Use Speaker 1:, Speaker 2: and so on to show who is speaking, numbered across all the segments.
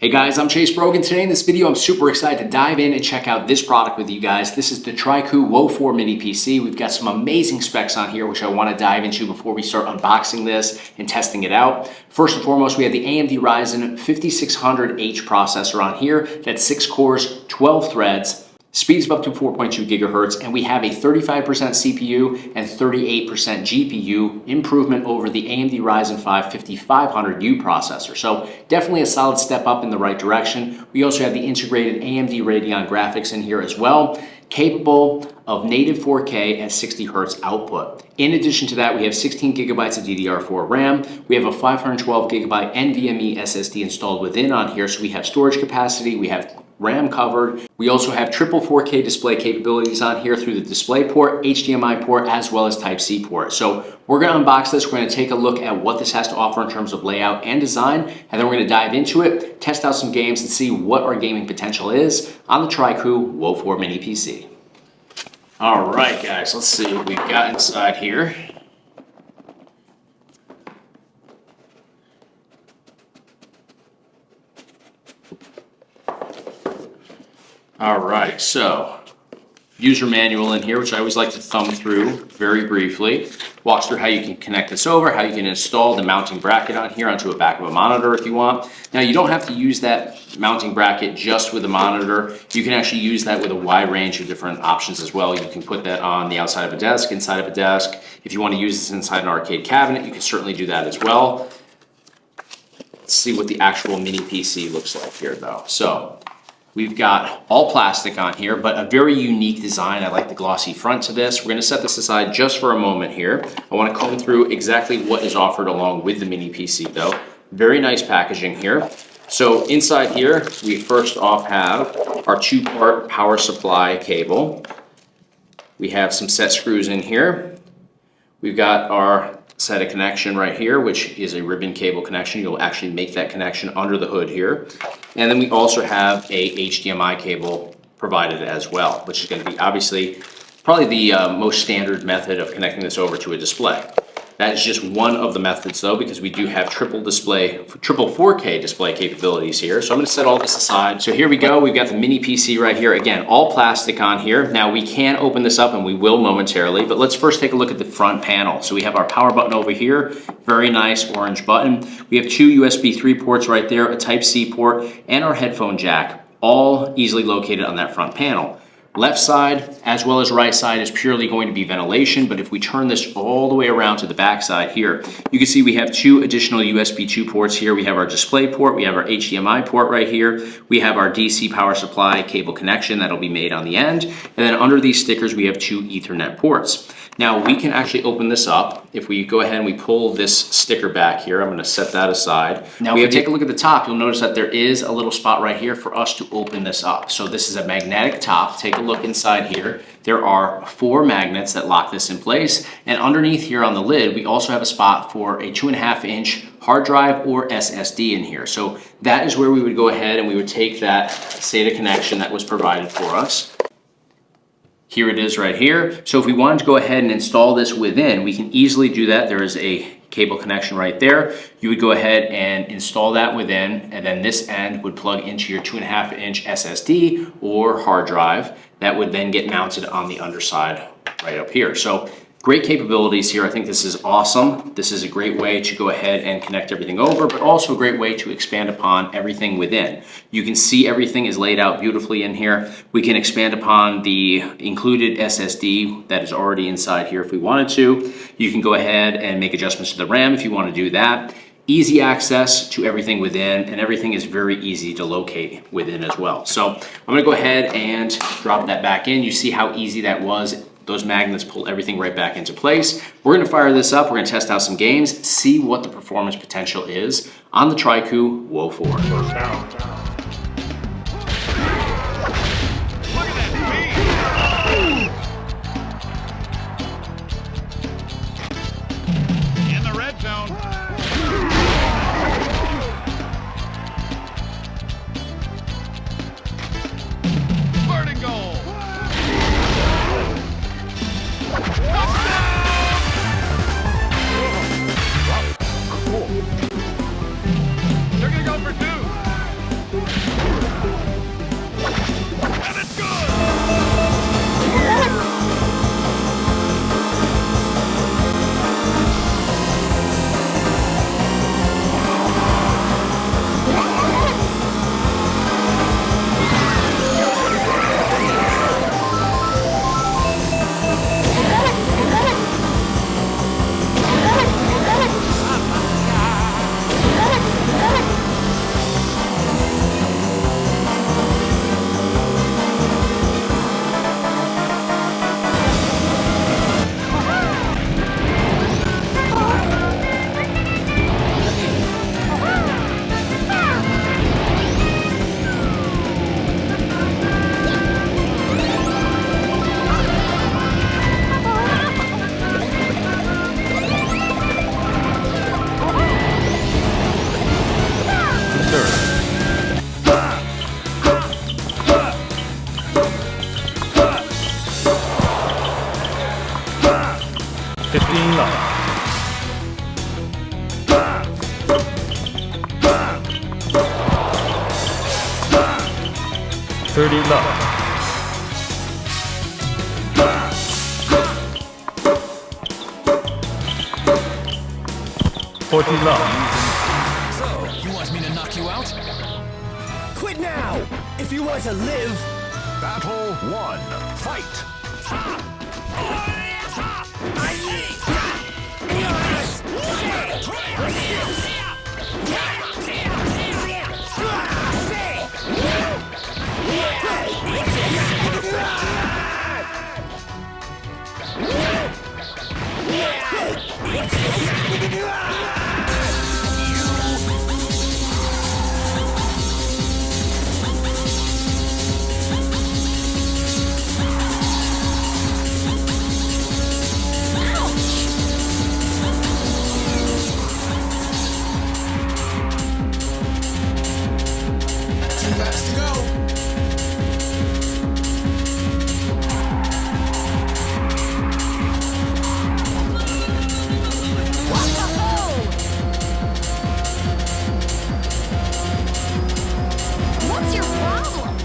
Speaker 1: Hey guys, I'm Brogan. Today in this video, I'm super excited to dive in and check out this product with you guys. This is the TRYCOO WO4 Mini PC. We've got some amazing specs on here, which I want to dive into before we start unboxing this and testing it out. First and foremost, we have the AMD Ryzen 5600H processor on here. That's 6 cores, 12 threads. Speeds of up to 4.2 gigahertz, and we have a 35% CPU and 38% GPU improvement over the AMD Ryzen 5 5500U processor. So definitely a solid step up in the right direction. We also have the integrated AMD Radeon graphics in here as well, capable of native 4K and 60 Hz output. In addition to that, we have 16 gigabytes of DDR4 RAM. We have a 512 gigabyte NVMe SSD installed within on here, so we have storage capacity, we have RAM covered. We also have triple 4K display capabilities on here through the DisplayPort, HDMI port, as well as Type-C port. So we're gonna unbox this, we're gonna take a look at what this has to offer in terms of layout and design, and then we're gonna dive into it, test out some games, and see what our gaming potential is on the TRYCOO WO4 Mini PC. All right, guys, let's see what we've got inside here. All right, so user manual in here, which I always like to thumb through very briefly. Walks through how you can connect this over, how you can install the mounting bracket on here onto a back of a monitor if you want. Now, you don't have to use that mounting bracket just with a monitor. You can actually use that with a wide range of different options as well. You can put that on the outside of a desk, inside of a desk. If you want to use this inside an arcade cabinet, you can certainly do that as well. Let's see what the actual mini PC looks like here though. So we've got all plastic on here, but a very unique design. I like the glossy front to this. We're gonna set this aside just for a moment here. I wanna comb through exactly what is offered along with the mini PC though. Very nice packaging here. So inside here, we first off have our 2-part power supply cable. We have some set screws in here. We've got our set of connection right here, which is a ribbon cable connection. You'll actually make that connection under the hood here. And then we also have a HDMI cable provided as well, which is going to be obviously probably the most standard method of connecting this over to a display. That is just one of the methods though, because we do have triple 4K display capabilities here. So I'm going to set all this aside. So here we go. We've got the mini PC right here. Again, all plastic on here. Now we can open this up and we will momentarily, but let's first take a look at the front panel. So we have our power button over here. Very nice orange button. We have 2 USB 3 ports right there, a Type-C port, and our headphone jack, all easily located on that front panel. Left side as well as right side is purely going to be ventilation, but if we turn this all the way around to the back side here, you can see we have 2 additional USB 2 ports here. We have our display port, we have our HDMI port right here, we have our DC power supply cable connection that'll be made on the end, and then under these stickers we have 2 Ethernet ports. Now we can actually open this up. If we go ahead and we pull this sticker back here, I'm going to set that aside. Now if we take a look at the top, you'll notice that there is a little spot right here for us to open this up. So this is a magnetic top. Take a look inside here. There are 4 magnets that lock this in place, and underneath here on the lid we also have a spot for a 2.5-inch hard drive or SSD in here. So that is where we would go ahead and we would take that SATA connection that was provided for us. Here it is right here. So if we wanted to go ahead and install this within, we can easily do that. There is a cable connection right there. You would go ahead and install that within, and then this end would plug into your 2.5-inch SSD or hard drive. That would then get mounted on the underside right up here. So great capabilities here. I think this is awesome. This is a great way to go ahead and connect everything over, but also a great way to expand upon everything within. You can see everything is laid out beautifully in here. We can expand upon the included SSD that is already inside here if we wanted to. You can go ahead and make adjustments to the RAM if you want to do that. Easy access to everything within, and everything is very easy to locate within as well. So I'm going to go ahead and drop that back in. You see how easy that was. Those magnets pull everything right back into place. We're going to fire this up. We're going to test out some games, see what the performance potential is on the TRYCOO WO4.
Speaker 2: They're gonna go for 2. 30 love.
Speaker 3: So, you want me to knock you out?
Speaker 4: Quit now! If you want to live!
Speaker 3: Battle 1. Fight!
Speaker 5: What's your problem?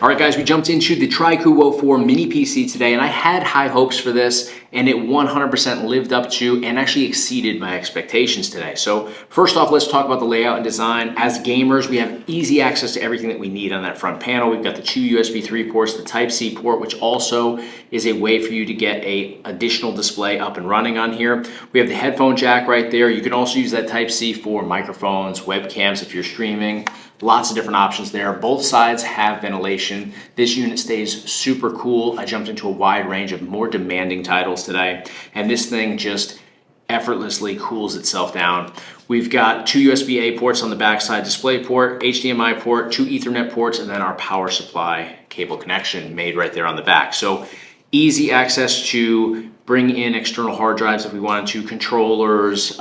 Speaker 1: All right, guys, we jumped into the TRYCOO WO4 Mini PC today, and I had high hopes for this, and it 100% lived up to and actually exceeded my expectations today. So first off, let's talk about the layout and design. As gamers, we have easy access to everything that we need on that front panel. We've got the two USB 3 ports, the Type-C port, which also is a way for you to get an additional display up and running on here. We have the headphone jack right there. You can also use that Type-C for microphones, webcams if you're streaming. Lots of different options there. Both sides have ventilation. This unit stays super cool. I jumped into a wide range of more demanding titles today, and this thing just effortlessly cools itself down. We've got two USB-A ports on the backside, display port, HDMI port, two Ethernet ports, and then our power supply cable connection made right there on the back. So easy access to bring in external hard drives if we wanted to, controllers,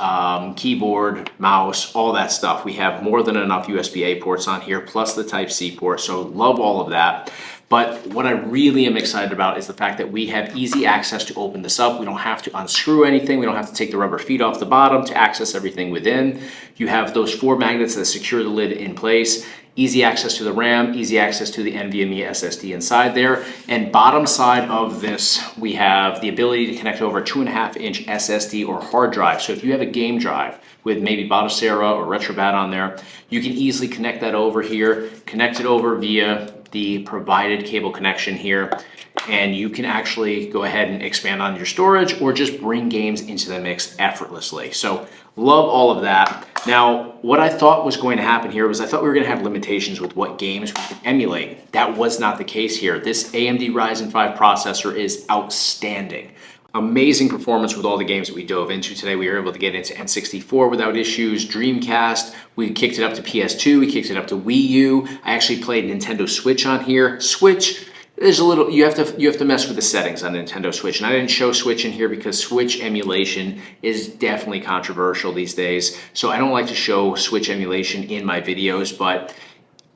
Speaker 1: keyboard, mouse, all that stuff. We have more than enough USB-A ports on here, plus the Type-C port, so love all of that. But what I really am excited about is the fact that we have easy access to open this up. We don't have to unscrew anything. We don't have to take the rubber feet off the bottom to access everything within. You have those 4 magnets that secure the lid in place. Easy access to the RAM, easy access to the NVMe SSD inside there. And bottom side of this, we have the ability to connect over a 2.5-inch SSD or hard drive. So if you have a game drive with maybe Batocera or Retrobat on there, you can easily connect that over here, connect it over via the provided cable connection here, and you can actually go ahead and expand on your storage or just bring games into the mix effortlessly. So love all of that. Now, what I thought was going to happen here was I thought we were going to have limitations with what games we could emulate. That was not the case here. This AMD Ryzen 5 processor is outstanding. Amazing performance with all the games that we dove into today. We were able to get into N64 without issues, Dreamcast, we kicked it up to PS2, we kicked it up to Wii U. I actually played Nintendo Switch on here. Switch, there's a little, you have to mess with the settings on Nintendo Switch. And I didn't show Switch in here because Switch emulation is definitely controversial these days. So I don't like to show Switch emulation in my videos, but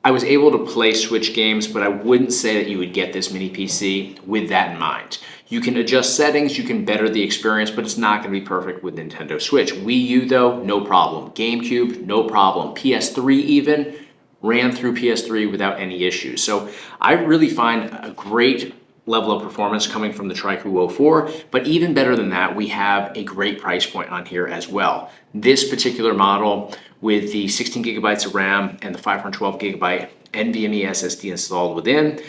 Speaker 1: I was able to play Switch games, but I wouldn't say that you would get this mini PC with that in mind. You can adjust settings, you can better the experience, but it's not going to be perfect with Nintendo Switch. Wii U though, no problem. GameCube, no problem. PS3 even, ran through PS3 without any issues. So I really find a great level of performance coming from the TRYCOO WO4, but even better than that, we have a great price point on here as well. This particular model with the 16 gigabytes of RAM and the 512 gigabyte NVMe SSD installed within,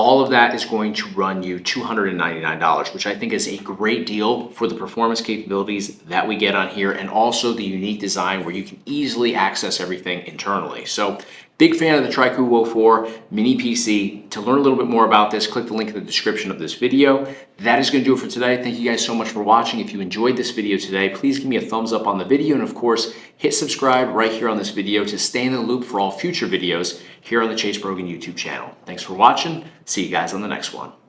Speaker 1: All of that is going to run you $299, which I think is a great deal for the performance capabilities that we get on here, and also the unique design where you can easily access everything internally. So big fan of the TRYCOO WO4 Mini PC. To learn a little bit more about this, click the link in the description of this video. That is going to do it for today. Thank you guys so much for watching. If you enjoyed this video today, please give me a thumbs up on the video, and of course, hit subscribe right here on this video to stay in the loop for all future videos here on the Chase Brogan YouTube channel. Thanks for watching. See you guys on the next one.